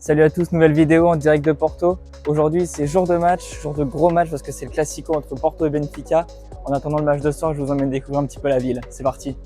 Salut à tous, nouvelle vidéo en direct de Porto. Aujourd'hui c'est jour de match, jour de gros match parce que c'est le Classico entre Porto et Benfica. En attendant le match de soir, je vous emmène découvrir un petit peu la ville. C'est parti.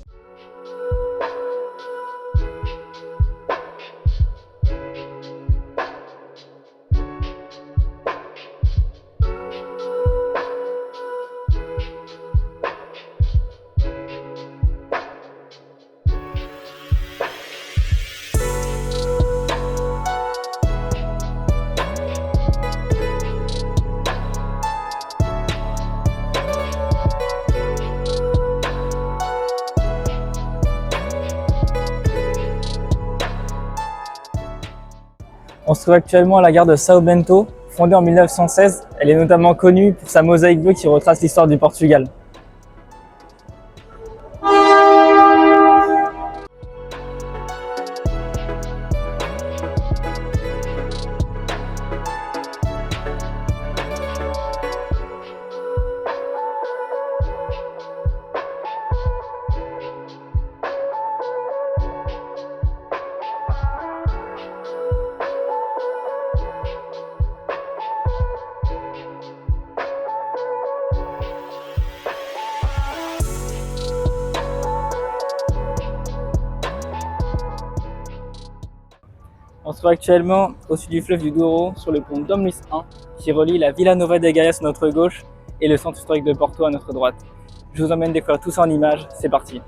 On se trouve actuellement à la gare de São Bento, fondée en 1916. Elle est notamment connue pour sa mosaïque bleue qui retrace l'histoire du Portugal. On se trouve actuellement au sud du fleuve du Douro, sur le pont Dom Luís I, qui relie la Vila Nova de Gaia à notre gauche et le centre historique de Porto à notre droite. Je vous emmène découvrir tout ça en images, c'est parti.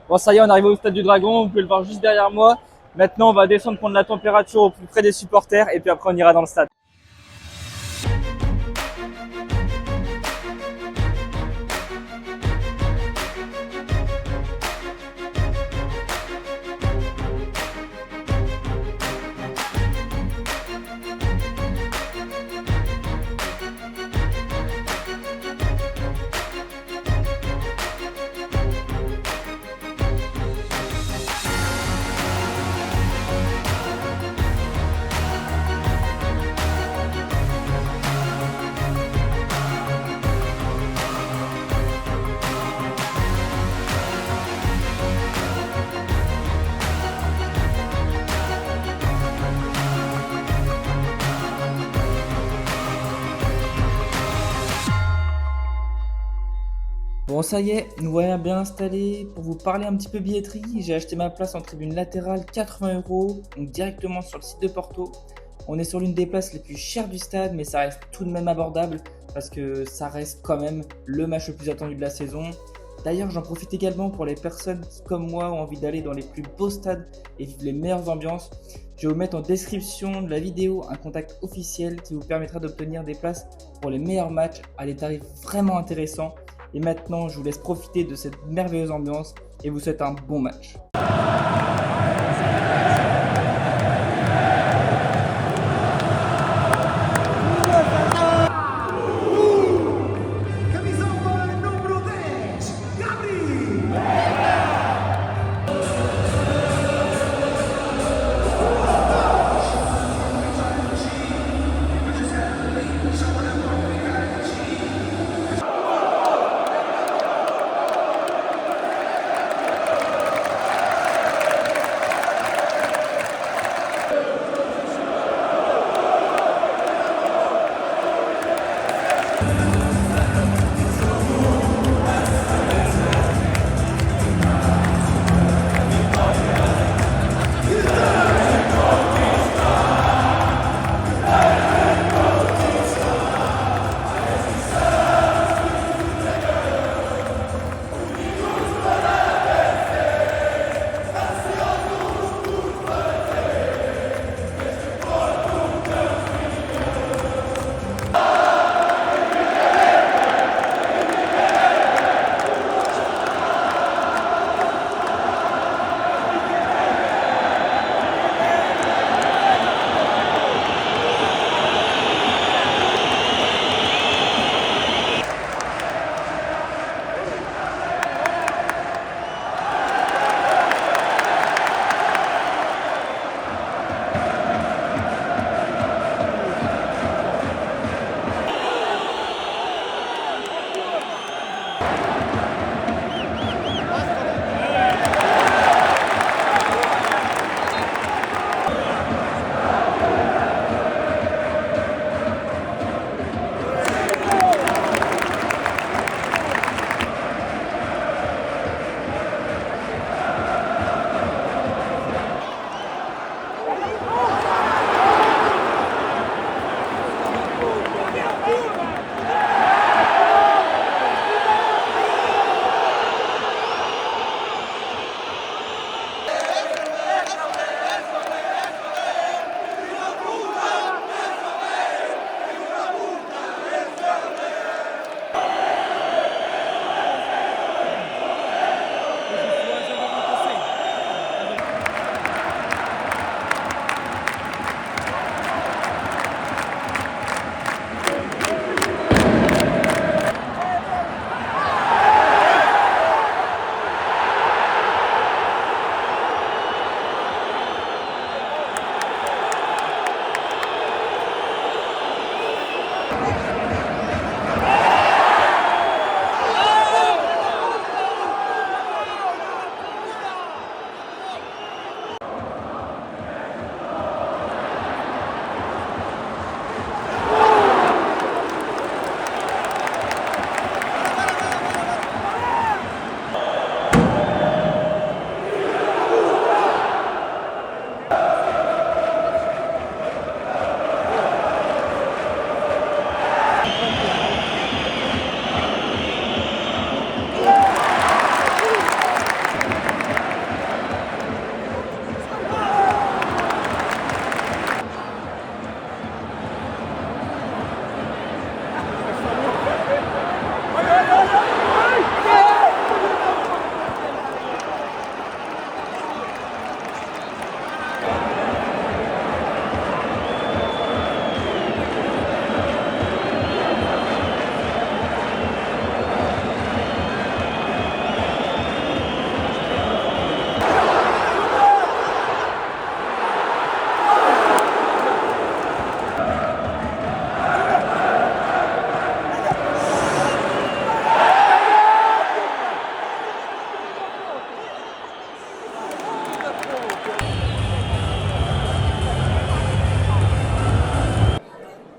Bon, ça y est, on arrive au stade du Dragon, vous pouvez le voir juste derrière moi. Maintenant, on va descendre prendre la température au plus près des supporters et puis après on ira dans le stade. Bon, ça y est, nous voilà bien installés. Pour vous parler un petit peu billetterie, j'ai acheté ma place en tribune latérale, 80 €, donc directement sur le site de Porto. On est sur l'une des places les plus chères du stade, mais ça reste tout de même abordable parce que ça reste quand même le match le plus attendu de la saison. D'ailleurs, j'en profite également pour les personnes qui, comme moi, ont envie d'aller dans les plus beaux stades et vivre les meilleures ambiances. Je vais vous mettre en description de la vidéo un contact officiel qui vous permettra d'obtenir des places pour les meilleurs matchs à des tarifs vraiment intéressants. Et maintenant, je vous laisse profiter de cette merveilleuse ambiance et vous souhaite un bon match.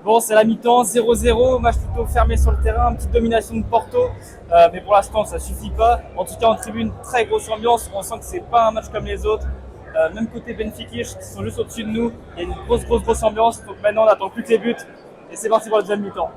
Bon, c'est la mi-temps, 0-0, match plutôt fermé sur le terrain, petite domination de Porto, mais pour l'instant ça suffit pas. En tout cas en tribune, très grosse ambiance, on sent que c'est pas un match comme les autres. Même côté Benfica, qui sont juste au-dessus de nous. Il y a une grosse ambiance. Donc maintenant, on n'attend plus que les buts. Et c'est parti pour le deuxième mi-temps.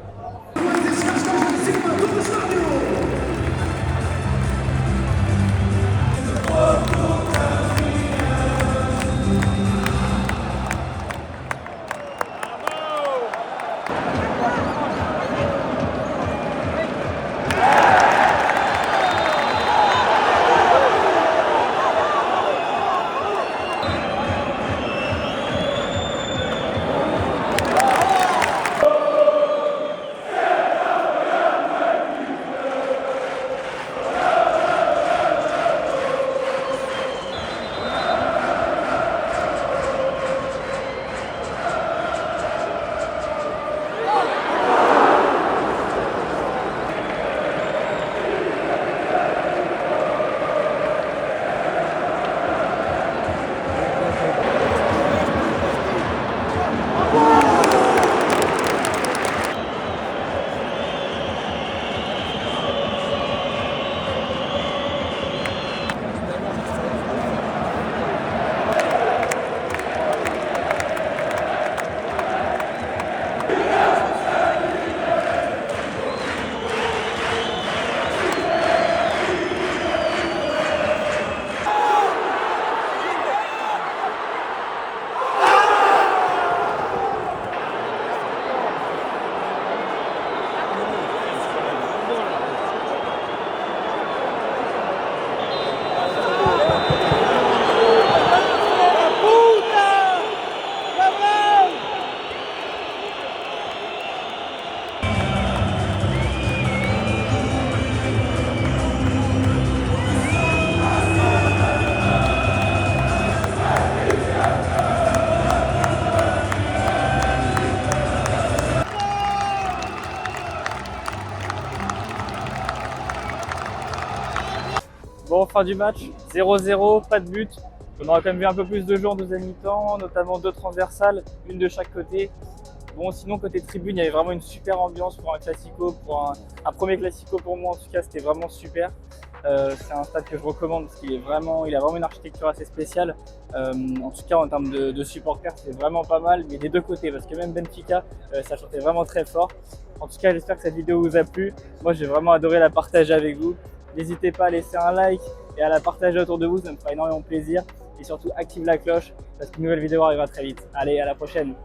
Bon, fin du match, 0-0, pas de but. On aura quand même vu un peu plus de jeux en deuxième mi-temps, notamment 2 transversales, une de chaque côté. Bon, sinon, côté tribune, il y avait vraiment une super ambiance pour un classico, pour un premier classico pour moi en tout cas, c'était vraiment super. C'est un stade que je recommande parce qu'il a vraiment une architecture assez spéciale. En tout cas, en termes de supporters, c'est vraiment pas mal, mais des deux côtés, parce que même Benfica, ça chantait vraiment très fort. En tout cas, j'espère que cette vidéo vous a plu. Moi, j'ai vraiment adoré la partager avec vous. N'hésitez pas à laisser un like et à la partager autour de vous, ça me fera énormément plaisir. Et surtout, active la cloche parce qu'une nouvelle vidéo arrivera très vite. Allez, à la prochaine!